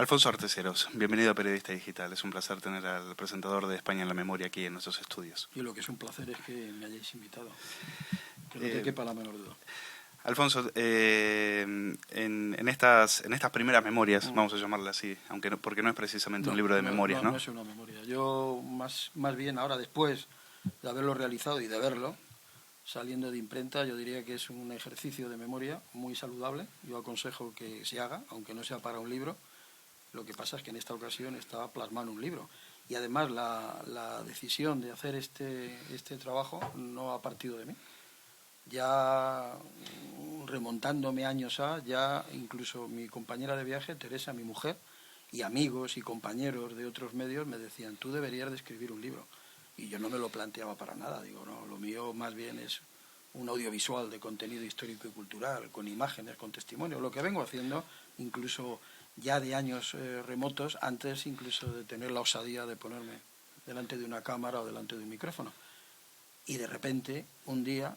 Alfonso Arteceros, bienvenido a Periodista Digital. Es un placer tener al presentador de España en la Memoria aquí en nuestros estudios. Y lo que es un placer es que me hayáis invitado, que no te quepa la menor duda. Alfonso, en estas primeras memorias, vamos a llamarlas así, aunque porque no es precisamente un libro de memorias, ¿no? No es una memoria. Yo más bien ahora, después de haberlo realizado y de verlo, saliendo de imprenta, yo diría que es un ejercicio de memoria muy saludable. Yo aconsejo que se haga, aunque no sea para un libro. Lo que pasa es que en esta ocasión estaba plasmado en un libro. Y además la decisión de hacer este trabajo no ha partido de mí. Ya remontándome años ya incluso mi compañera de viaje, Teresa, mi mujer, y amigos y compañeros de otros medios me decían, tú deberías de escribir un libro. Y yo no me lo planteaba para nada. Digo, no, lo mío más bien es un audiovisual de contenido histórico y cultural, con imágenes, con testimonios, lo que vengo haciendo incluso ya de años remotos, antes incluso de tener la osadía de ponerme delante de una cámara o delante de un micrófono. Y de repente, un día,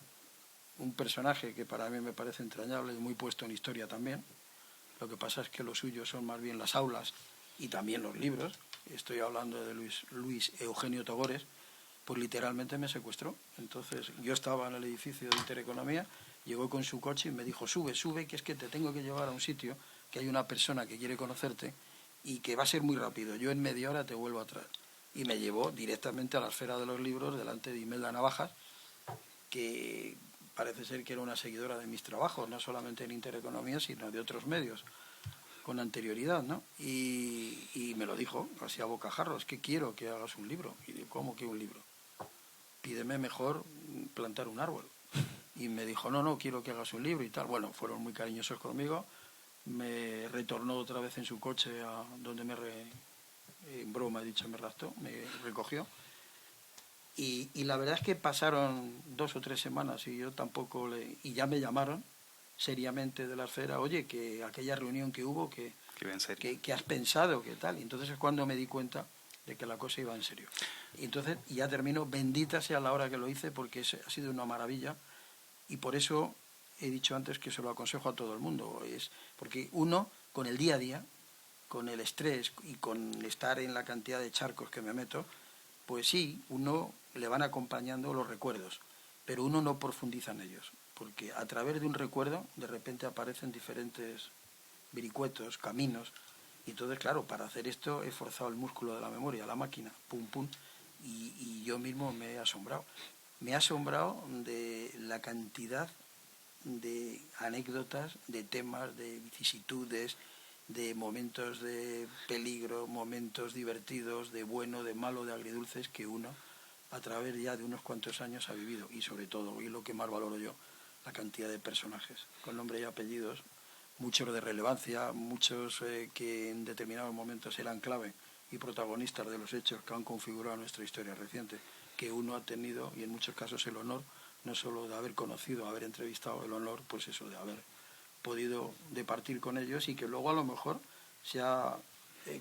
un personaje que para mí me parece entrañable y muy puesto en historia también, lo que pasa es que lo suyo son más bien las aulas y también los libros, estoy hablando de Luis Eugenio Togores, pues literalmente me secuestró. Entonces yo estaba en el edificio de Intereconomía, llegó con su coche y me dijo, sube, que es que te tengo que llevar a un sitio, que hay una persona que quiere conocerte y que va a ser muy rápido, yo en media hora te vuelvo a traer. Y me llevó directamente a la esfera de los libros, delante de Imelda Navajas, que parece ser que era una seguidora de mis trabajos, no solamente en Intereconomía, sino de otros medios, con anterioridad, ¿no? Y me lo dijo, así a bocajarro, es que quiero que hagas un libro. Y digo, ¿cómo que un libro? Pídeme mejor plantar un árbol. Y me dijo, no, quiero que hagas un libro y tal. Bueno, fueron muy cariñosos conmigo. Me retornó otra vez en su coche a donde en broma he dicho, me raptó, me recogió. Y la verdad es que pasaron 2 o 3 semanas y yo tampoco y ya me llamaron seriamente de la esfera, oye, que aquella reunión que hubo, que has pensado, que tal. Y entonces es cuando me di cuenta de que la cosa iba en serio. Y entonces ya termino, bendita sea la hora que lo hice, porque ha sido una maravilla. Y por eso he dicho antes que se lo aconsejo a todo el mundo. Es porque uno, con el día a día, con el estrés y con estar en la cantidad de charcos que me meto, pues sí, uno le van acompañando los recuerdos, pero uno no profundiza en ellos, porque a través de un recuerdo de repente aparecen diferentes vericuetos, caminos, y entonces, claro, para hacer esto he forzado el músculo de la memoria, la máquina, pum, pum, y yo mismo me he asombrado. Me he asombrado de la cantidad de anécdotas, de temas, de vicisitudes, de momentos de peligro, momentos divertidos, de bueno, de malo, de agridulces que uno a través ya de unos cuantos años ha vivido. Y sobre todo, y lo que más valoro yo, la cantidad de personajes con nombre y apellidos, muchos de relevancia, muchos que en determinados momentos eran clave y protagonistas de los hechos que han configurado nuestra historia reciente, que uno ha tenido, y en muchos casos el honor, no solo de haber conocido, haber entrevistado, el honor, pues eso, de haber podido departir con ellos y que luego a lo mejor se ha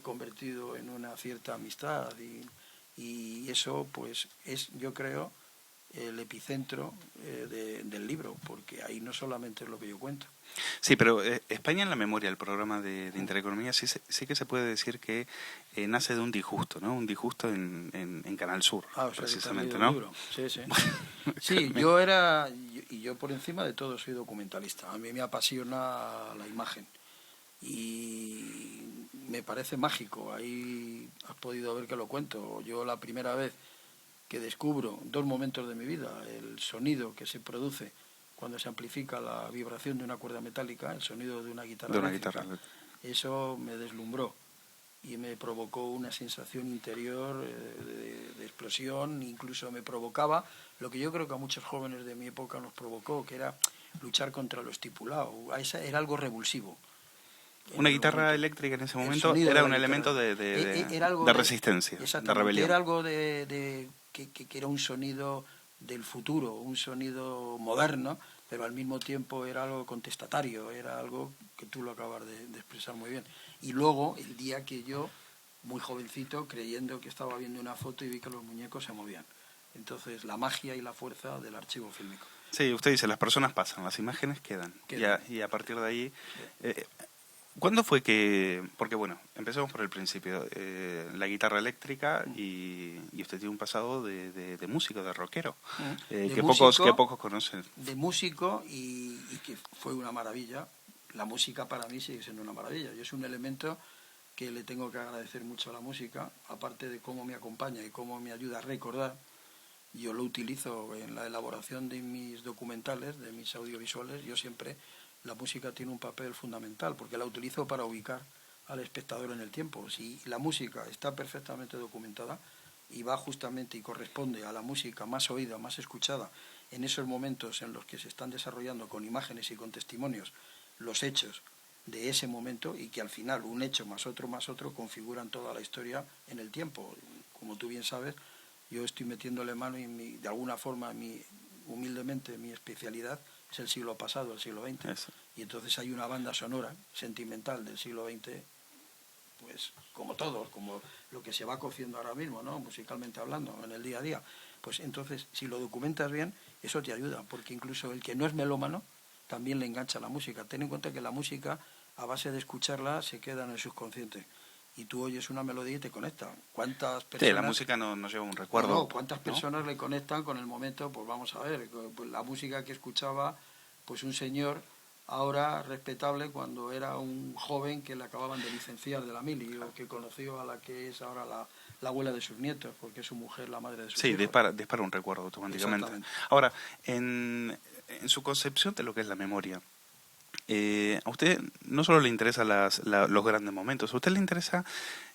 convertido en una cierta amistad y eso pues es, yo creo, el epicentro del libro, porque ahí no solamente es lo que yo cuento. Sí, pero España en la Memoria, el programa de Intereconomía, sí que se puede decir que nace de un disgusto, ¿no? Un disgusto en Canal Sur, o sea, precisamente, ¿no? Libro. Sí. Sí, yo por encima de todo soy documentalista. A mí me apasiona la imagen y me parece mágico. Ahí has podido ver que lo cuento. Yo la primera vez que descubro 2 momentos de mi vida, el sonido que se produce cuando se amplifica la vibración de una cuerda metálica, el sonido de una guitarra eléctrica, eso me deslumbró y me provocó una sensación interior de explosión, incluso me provocaba lo que yo creo que a muchos jóvenes de mi época nos provocó, que era luchar contra lo estipulado. Era algo revulsivo. Una guitarra eléctrica en ese momento era un elemento de resistencia, de rebelión. Era algo que era un sonido del futuro, un sonido moderno, pero al mismo tiempo era algo contestatario, era algo que tú lo acabas de expresar muy bien. Y luego, el día que yo, muy jovencito, creyendo que estaba viendo una foto y vi que los muñecos se movían. Entonces, la magia y la fuerza del archivo fílmico. Sí, usted dice, las personas pasan, las imágenes quedan. Y a partir de ahí... ¿Cuándo fue que...? Porque bueno, empecemos por el principio. La guitarra eléctrica y usted tiene un pasado de músico, de rockero, De que músico, pocos conocen. de músico y que fue una maravilla. La música para mí sigue siendo una maravilla y es un elemento que le tengo que agradecer mucho a la música, aparte de cómo me acompaña y cómo me ayuda a recordar. Yo lo utilizo en la elaboración de mis documentales, de mis audiovisuales. Yo siempre, la música tiene un papel fundamental porque la utilizo para ubicar al espectador en el tiempo. Si la música está perfectamente documentada y va justamente y corresponde a la música más oída, más escuchada, en esos momentos en los que se están desarrollando con imágenes y con testimonios los hechos de ese momento, y que al final un hecho más otro configuran toda la historia en el tiempo. Como tú bien sabes, yo estoy metiéndole mano y de alguna forma, humildemente, mi especialidad es el siglo pasado, el siglo XX. Eso. Y entonces hay una banda sonora sentimental del siglo XX, pues como todos, como lo que se va cociendo ahora mismo, ¿no? Musicalmente hablando, en el día a día. Pues entonces, si lo documentas bien, eso te ayuda, porque incluso el que no es melómano también le engancha la música. Ten en cuenta que la música, a base de escucharla, se queda en el subconsciente. Y tú oyes una melodía y te conecta. ¿Cuántas personas... Sí, la música nos lleva un No, recuerdo, ¿cuántas ¿no? personas le conectan con el momento? Pues vamos a ver, pues la música que escuchaba pues un señor ahora respetable cuando era un joven que le acababan de licenciar de la mili, o que conoció a la que es ahora la abuela de sus nietos, porque es su mujer la madre de sus Sí, hijos. dispara un recuerdo automáticamente. Exactamente. Ahora, en su concepción de lo que es la memoria, a usted no solo le interesan los grandes momentos, a usted le interesa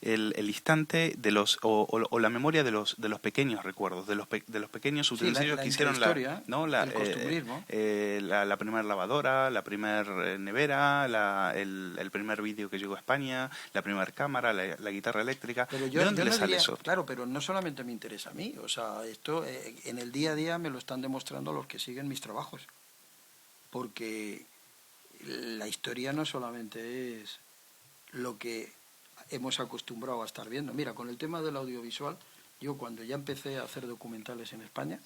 el instante de o la memoria de los pequeños recuerdos, de los pequeños Sí, utensilios la que hicieron intrahistoria, ¿no? el costumbrismo. La primera lavadora, la primera nevera, el primer vídeo que llegó a España, la primera cámara, la guitarra eléctrica. Pero ¿De dónde yo le no sale diría, eso? claro, pero no solamente me interesa a mí, o sea, esto en el día a día me lo están demostrando los que siguen mis trabajos, porque la historia no solamente es lo que hemos acostumbrado a estar viendo. Mira, con el tema del audiovisual, yo cuando ya empecé a hacer documentales en España,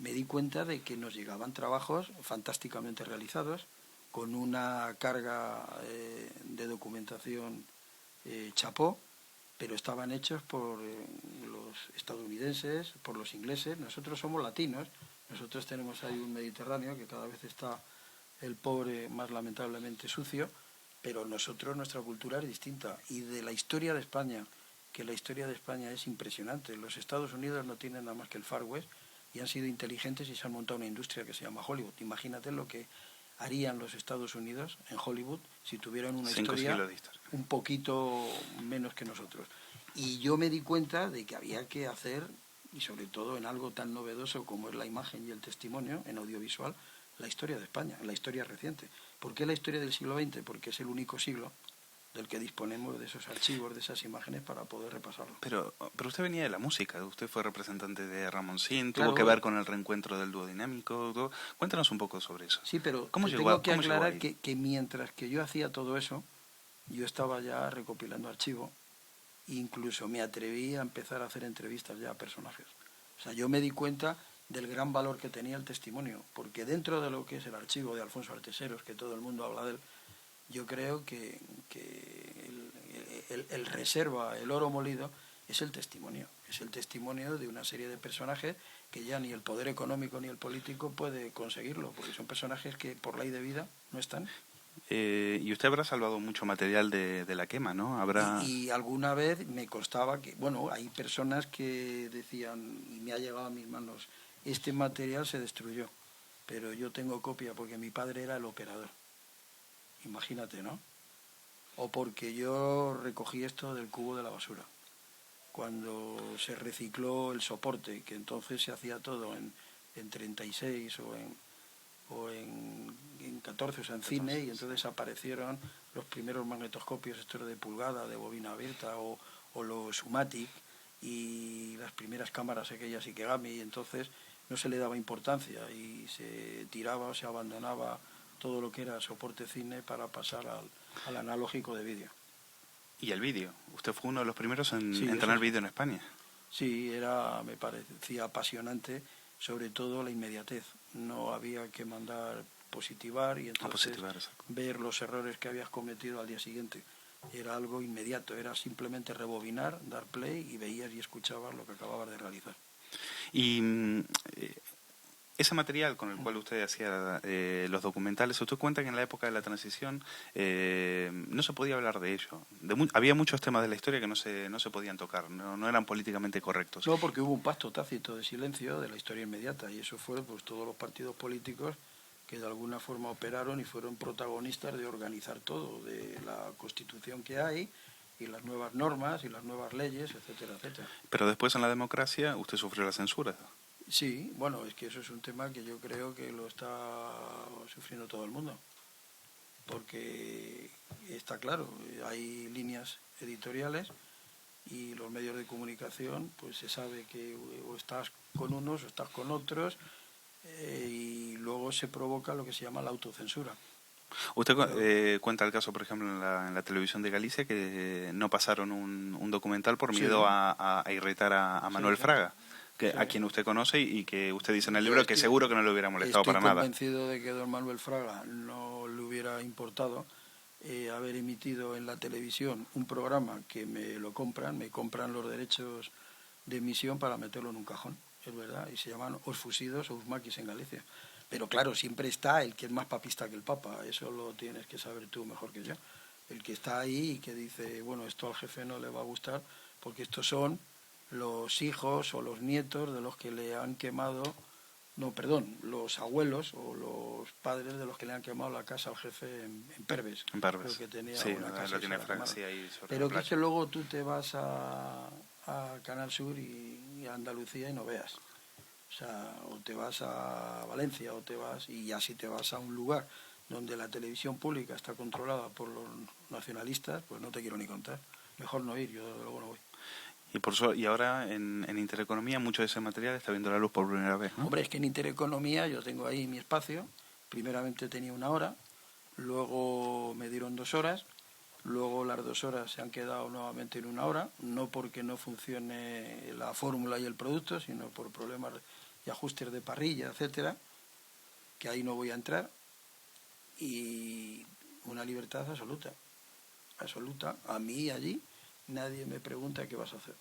me di cuenta de que nos llegaban trabajos fantásticamente realizados, con una carga de documentación chapó, pero estaban hechos por los estadounidenses, por los ingleses. Nosotros somos latinos, nosotros tenemos ahí un Mediterráneo que cada vez está el pobre más lamentablemente sucio, pero nosotros, nuestra cultura es distinta. Y de la historia de España, que la historia de España es impresionante. Los Estados Unidos no tienen nada más que el Far West y han sido inteligentes y se han montado una industria que se llama Hollywood. Imagínate lo que harían los Estados Unidos en Hollywood si tuvieran una 5 historia siglos de historia. un poquito menos que nosotros. Y yo me di cuenta de que había que hacer, y sobre todo en algo tan novedoso como es la imagen y el testimonio en audiovisual, la historia de España, la historia reciente. ¿Por qué la historia del siglo XX? Porque es el único siglo del que disponemos de esos archivos, de esas imágenes para poder repasarlo. Pero usted venía de la música, usted fue representante de Ramoncín, Claro, tuvo que ver con el reencuentro del dúo dinámico. Cuéntanos un poco sobre eso. sí, pero ¿Cómo te llegó, tengo que cómo llegó aclarar ahí? que mientras que yo hacía todo eso, yo estaba ya recopilando archivo, e incluso me atreví a empezar a hacer entrevistas ya a personajes. O sea, yo me di cuenta del gran valor que tenía el testimonio, porque dentro de lo que es el archivo de Alfonso Arteseros, que todo el mundo habla de él, yo creo que el reserva, el oro molido, es el testimonio de una serie de personajes que ya ni el poder económico ni el político puede conseguirlo, porque son personajes que por ley de vida no están. Y usted habrá salvado mucho material de la quema, ¿no? Habrá... Y alguna vez me constaba que, bueno, hay personas que decían, y me ha llegado a mis manos, este material se destruyó, pero yo tengo copia porque mi padre era el operador. Imagínate, ¿no? O porque yo recogí esto del cubo de la basura, cuando se recicló el soporte, que entonces se hacía todo en 36 en 14, o sea, en 14, cine, y entonces aparecieron los primeros magnetoscopios, estos de pulgada, de bobina abierta, o los Umatic, y las primeras cámaras aquellas Ikegami, y entonces no se le daba importancia y se tiraba o se abandonaba todo lo que era soporte cine para pasar al analógico de vídeo. Y el vídeo. Usted fue uno de los primeros Sí, en tener vídeo en España. Sí, me parecía apasionante, sobre todo la inmediatez. no había que mandar positivar y entonces ver los errores que habías cometido al día siguiente. Era algo inmediato, era simplemente rebobinar, dar play y veías y escuchabas lo que acababas de realizar. Y ese material con el cual usted hacía los documentales, usted cuenta que en la época de la transición no se podía hablar de ello. Había muchos temas de la historia que no se podían tocar, no eran políticamente correctos. No, porque hubo un pacto tácito de silencio de la historia inmediata y eso fue pues todos los partidos políticos que de alguna forma operaron y fueron protagonistas de organizar todo, de la constitución que hay y las nuevas normas y las nuevas leyes, etcétera, etcétera. Pero después en la democracia usted sufrió la censura. Sí, bueno, es que eso es un tema que yo creo que lo está sufriendo todo el mundo, porque está claro, hay líneas editoriales y los medios de comunicación, pues se sabe que o estás con unos o estás con otros, y luego se provoca lo que se llama la autocensura. Usted cuenta el caso, por ejemplo, en la televisión de Galicia, que no pasaron un documental por miedo a irritar a Manuel Fraga, a quien usted conoce y que usted dice en el libro que seguro que no le hubiera molestado para nada. Estoy convencido de que don Manuel Fraga no le hubiera importado haber emitido en la televisión un programa que me compran los derechos de emisión para meterlo en un cajón, es verdad, y se llaman Os Fusidos o Os Maquis en Galicia. Pero claro, siempre está el que es más papista que el Papa, eso lo tienes que saber tú mejor que yo. El que está ahí y que dice, bueno, esto al jefe no le va a gustar porque estos son los hijos o los nietos de los que le han quemado, no, perdón, los abuelos o los padres de los que le han quemado la casa al jefe en Perves. En Perves, creo que tenía sí, una casa lo tiene Francia ahí sobre pero la que luego tú te vas a Canal Sur y a Andalucía y no veas. O sea, o te vas a Valencia o te vas, y así te vas a un lugar donde la televisión pública está controlada por los nacionalistas, pues no te quiero ni contar. Mejor no ir, yo desde luego no voy. Y ahora en Intereconomía mucho de ese material está viendo la luz por primera vez, ¿no? Hombre, es que en Intereconomía yo tengo ahí mi espacio. Primeramente tenía 1 hora, luego me dieron 2 horas, luego las 2 horas se han quedado nuevamente en 1 hora, no porque no funcione la fórmula y el producto, sino por problemas y ajustes de parrilla, etcétera, que ahí no voy a entrar, y una libertad absoluta, absoluta. A mí allí nadie me pregunta qué vas a hacer,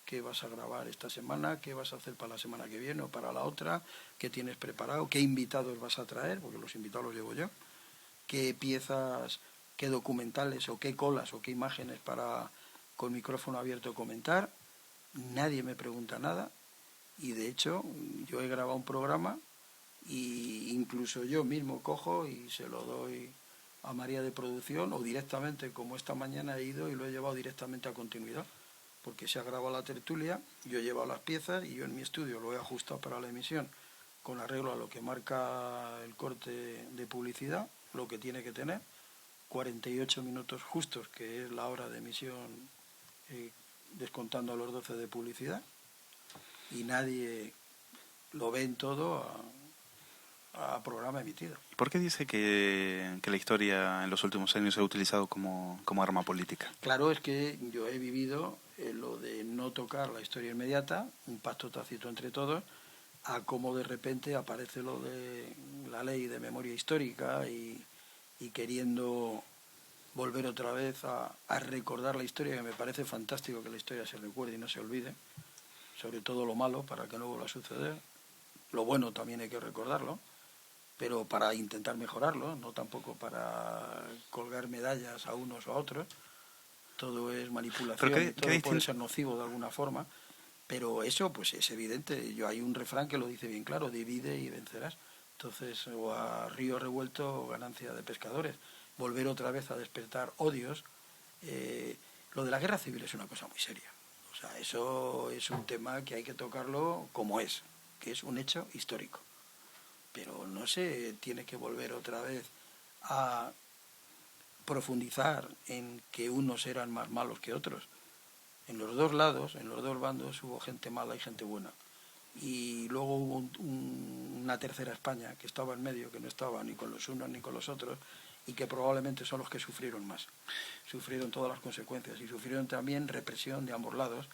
qué vas a grabar esta semana, qué vas a hacer para la semana que viene o para la otra, qué tienes preparado, qué invitados vas a traer, porque los invitados los llevo yo, qué piezas, qué documentales o qué colas o qué imágenes para con micrófono abierto comentar. Nadie me pregunta nada y de hecho yo he grabado un programa y incluso yo mismo cojo y se lo doy a María de producción o directamente, como esta mañana he ido y lo he llevado directamente a continuidad, porque se ha grabado la tertulia, yo he llevado las piezas y yo en mi estudio lo he ajustado para la emisión con arreglo a lo que marca el corte de publicidad, lo que tiene que tener, 48 minutos justos, que es la hora de emisión, descontando a los 12 de publicidad, y nadie lo ve en todo a programa emitido. ¿Por qué dice que la historia en los últimos años se ha utilizado como arma política? Claro, es que yo he vivido lo de no tocar la historia inmediata, un pacto tácito entre todos, a cómo de repente aparece lo de la ley de memoria histórica y queriendo volver otra vez a recordar la historia, que me parece fantástico que la historia se recuerde y no se olvide, sobre todo lo malo para que no vuelva a suceder. Lo bueno también hay que recordarlo, pero para intentar mejorarlo, no tampoco para colgar medallas a unos o a otros. Todo es manipulación, todo puede ser nocivo de alguna forma, pero eso pues es evidente. Hay un refrán que lo dice bien claro: divide y vencerás. Entonces, o a río revuelto, ganancia de pescadores. Volver otra vez a despertar odios. Lo de la guerra civil es una cosa muy seria. O sea, eso es un tema que hay que tocarlo como es, que es un hecho histórico. Pero no se tiene que volver otra vez a profundizar en que unos eran más malos que otros. En los dos lados, en los dos bandos, hubo gente mala y gente buena. Y luego hubo una tercera España que estaba en medio, que no estaba ni con los unos ni con los otros, y que probablemente son los que sufrieron más. Sufrieron todas las consecuencias y sufrieron también represión de ambos lados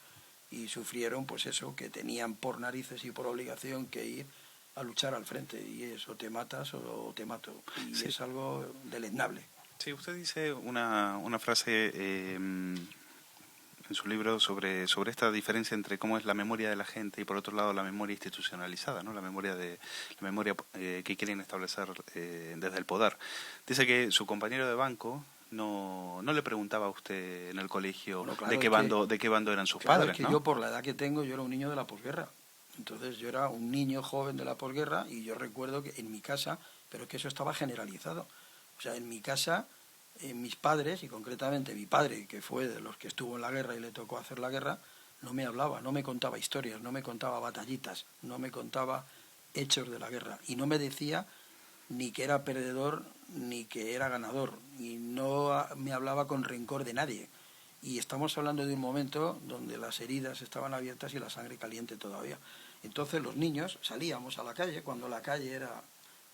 y sufrieron pues eso, que tenían por narices y por obligación que ir a luchar al frente, y es o te matas o te mato, y Sí, es algo deleznable. sí, usted dice una frase en su libro sobre esta diferencia entre cómo es la memoria de la gente y por otro lado la memoria institucionalizada, ¿no? La memoria que quieren establecer desde el poder. Dice que su compañero de banco no le preguntaba a usted en el colegio Bueno, claro, es que, de qué bando eran sus claro, es padres, que ¿no? yo por la edad que tengo, yo era un niño de la posguerra. Entonces yo era un niño joven de la posguerra y yo recuerdo que en mi casa, pero es que eso estaba generalizado. O sea, en mi casa, mis padres, y concretamente mi padre, que fue de los que estuvo en la guerra y le tocó hacer la guerra, no me hablaba, no me contaba historias, no me contaba batallitas, no me contaba hechos de la guerra. Y no me decía ni que era perdedor ni que era ganador. Y no me hablaba con rencor de nadie. Y estamos hablando de un momento donde las heridas estaban abiertas y la sangre caliente todavía. Entonces los niños salíamos a la calle cuando la calle era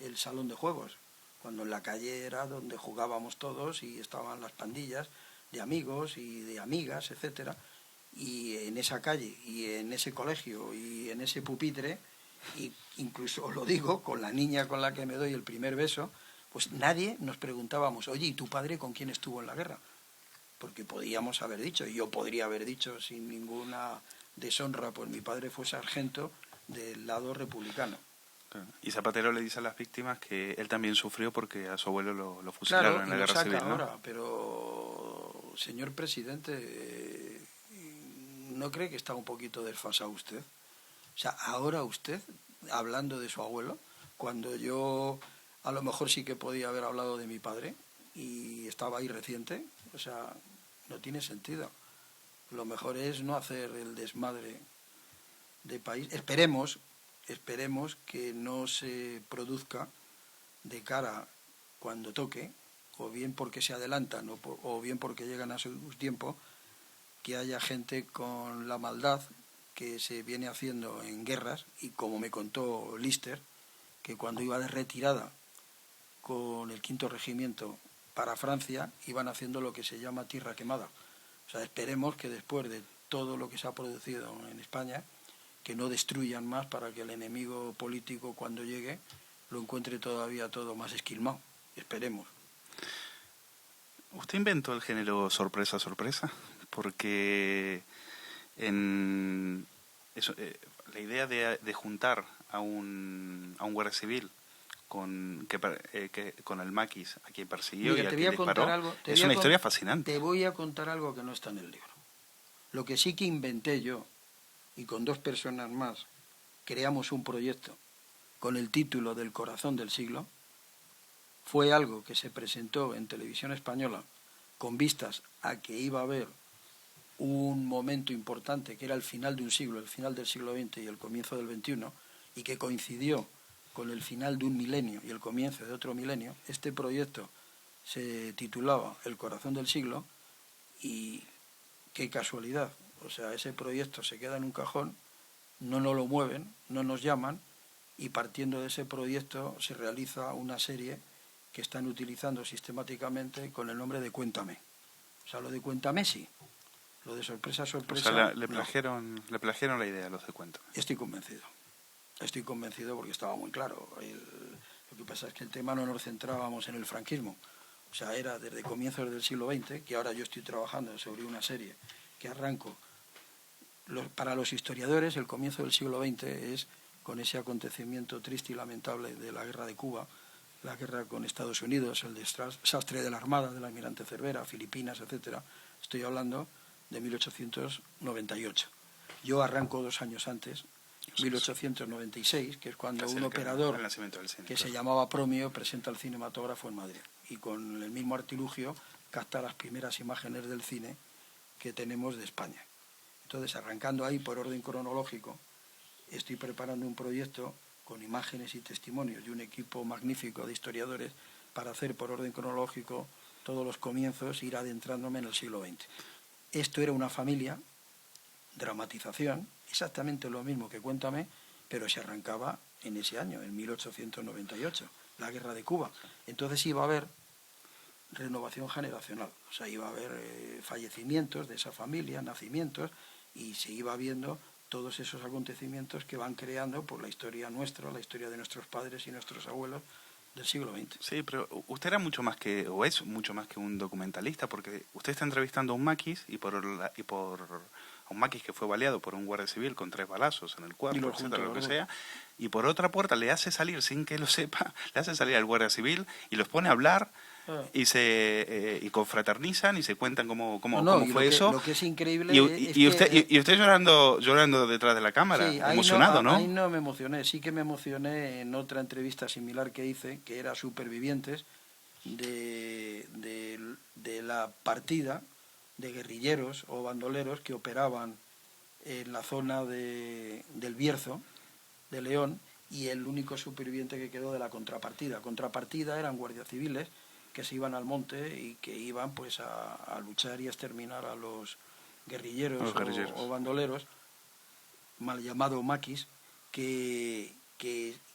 el salón de juegos, cuando en la calle era donde jugábamos todos y estaban las pandillas de amigos y de amigas, etcétera. Y en esa calle y en ese colegio y en ese pupitre, y incluso os lo digo, con la niña con la que me doy el primer beso, pues nadie nos preguntábamos, oye, ¿y tu padre con quién estuvo en la guerra? Porque podíamos haber dicho, y yo podría haber dicho sin ninguna deshonra, pues mi padre fue sargento del lado republicano. Claro. Y Zapatero le dice a las víctimas que él también sufrió porque a su abuelo lo Claro, fusilaron en y la lo guerra saca civil, ¿no? ahora, pero señor presidente, ¿no cree que está un poquito desfasado usted? O sea, ahora usted, hablando de su abuelo, cuando yo a lo mejor sí que podía haber hablado de mi padre y estaba ahí reciente, o sea, no tiene sentido. Lo mejor es no hacer el desmadre de país. Esperemos que no se produzca de cara cuando toque, o bien porque se adelantan o bien porque llegan a su tiempo, que haya gente con la maldad que se viene haciendo en guerras, y como me contó Lister, que cuando iba de retirada con el quinto regimiento para Francia, iban haciendo lo que se llama tierra quemada. O sea, esperemos que después de todo lo que se ha producido en España, que no destruyan más para que el enemigo político cuando llegue lo encuentre todavía todo más esquilmado. Esperemos. ¿Usted inventó el género sorpresa, sorpresa? Porque en eso, la idea de juntar a un guardia civil con el maquis a quien persiguió y Mira, a te voy quien a contar disparó algo, es una historia fascinante. te voy a contar algo que no está en el libro. Lo que sí que inventé yo, y con dos personas más, creamos un proyecto con el título del corazón del siglo, fue algo que se presentó en televisión española con vistas a que iba a haber un momento importante que era el final de un siglo, el final del siglo XX y el comienzo del XXI, y que coincidió con el final de un milenio y el comienzo de otro milenio. Este proyecto se titulaba El corazón del siglo, y qué casualidad, o sea, ese proyecto se queda en un cajón, no nos lo mueven, no nos llaman, y partiendo de ese proyecto se realiza una serie que están utilizando sistemáticamente con el nombre de Cuéntame. O sea, lo de Cuéntame sí, lo de sorpresa, O sea, sorpresa, no. le plagiaron la idea, los de cuento. Estoy convencido. Estoy convencido porque estaba muy claro. Lo que pasa es que el tema no nos centrábamos en el franquismo. O sea, era desde comienzos del siglo XX, que ahora yo estoy trabajando sobre una serie que arranco. Para los historiadores, el comienzo del siglo XX es con ese acontecimiento triste y lamentable de la guerra de Cuba, la guerra con Estados Unidos, el desastre de la Armada, del almirante Cervera, Filipinas, etcétera. Estoy hablando de 1898. Yo arranco 2 años antes, 1896, que es cuando un operador que se llamaba Promio presenta el cinematógrafo en Madrid, y con el mismo artilugio capta las primeras imágenes del cine que tenemos de España. Entonces, arrancando ahí por orden cronológico, estoy preparando un proyecto con imágenes y testimonios de un equipo magnífico de historiadores para hacer por orden cronológico todos los comienzos, ir adentrándome en el siglo XX. Esto era una familia, dramatización, exactamente lo mismo que Cuéntame, pero se arrancaba en ese año, en 1898, la guerra de Cuba. Entonces iba a haber renovación generacional, o sea, iba a haber fallecimientos de esa familia, nacimientos, y se iba viendo todos esos acontecimientos que van creando por la historia nuestra, la historia de nuestros padres y nuestros abuelos del siglo XX. Sí, pero usted era mucho más que, o es mucho más que un documentalista, porque usted está entrevistando a un maquis a un maquis que fue baleado por un guardia civil con 3 balazos en el cuerpo, etcétera, lo que sea, y por otra puerta le hace salir, sin que lo sepa, le hace salir al guardia civil y los pone a hablar y confraternizan y se cuentan cómo fue eso. Lo que es increíble y usted llorando detrás de la cámara, sí, emocionado, ¿no? Ahí no me emocioné, sí que me emocioné en otra entrevista similar que hice, que era Supervivientes, de la partida de guerrilleros o bandoleros que operaban en la zona del Bierzo, de León, y el único superviviente que quedó de la contrapartida. Contrapartida eran guardias civiles que se iban al monte y que iban pues a luchar y a exterminar a los guerrilleros, o bandoleros, mal llamado maquis, que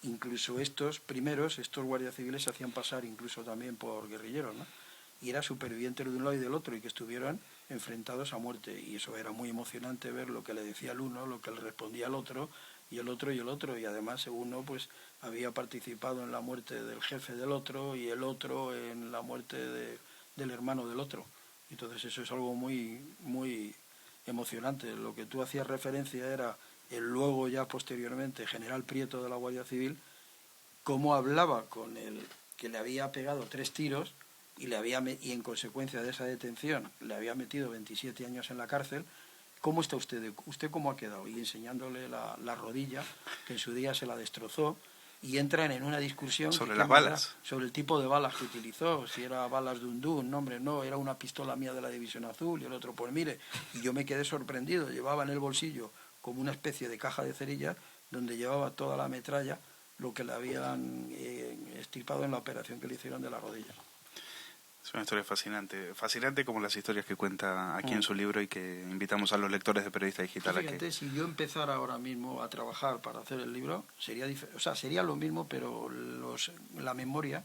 incluso estos guardias civiles se hacían pasar incluso también por guerrilleros, ¿no? Y era supervivientes de un lado y del otro y que estuvieran enfrentados a muerte. Y eso era muy emocionante ver lo que le decía el uno, lo que le respondía al otro, y el otro y el otro. Y además uno pues había participado en la muerte del jefe del otro y el otro en la muerte del hermano del otro. Entonces eso es algo muy, muy emocionante. Lo que tú hacías referencia era el luego ya posteriormente general Prieto de la Guardia Civil, cómo hablaba con el que le había pegado 3 tiros y en consecuencia de esa detención le había metido 27 años en la cárcel. ¿Cómo está usted? ¿Usted cómo ha quedado? Y enseñándole la rodilla, que en su día se la destrozó, y entran en una discusión sobre las balas, sobre el tipo de balas que utilizó, si era balas de Undún, no hombre, no, era una pistola mía de la División Azul, y el otro, pues mire, y yo me quedé sorprendido, llevaba en el bolsillo como una especie de caja de cerillas donde llevaba toda la metralla, lo que le habían extirpado en la operación que le hicieron de la rodilla. Es una historia fascinante, fascinante como las historias que cuenta aquí en su libro y que invitamos a los lectores de Periodista Digital Fíjate, a que... si yo empezara ahora mismo a trabajar para hacer el libro, sería lo mismo, pero la memoria,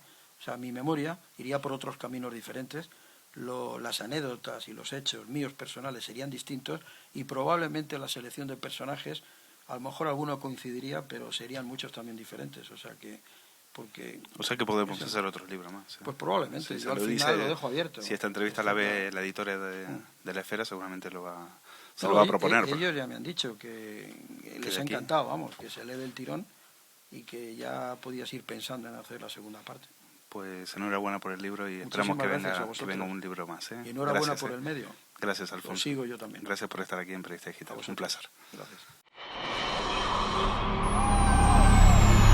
mi memoria iría por otros caminos diferentes, las anécdotas y los hechos míos personales serían distintos y probablemente la selección de personajes, a lo mejor alguno coincidiría, pero serían muchos también diferentes, o sea que podemos hacer otros libros más. Pues probablemente, yo al final lo dejo abierto. Si esta entrevista la ve la editora de La Esfera, seguramente lo va a proponer. Ellos ya me han dicho que les ha encantado, vamos, que se lee del tirón y que ya podías ir pensando en hacer la segunda parte. Pues enhorabuena por el libro y esperamos que venga un libro más. Y enhorabuena por el medio. Gracias, Alfonso. Lo sigo yo también. Gracias por estar aquí en Periodista Digital. Es un placer. Gracias.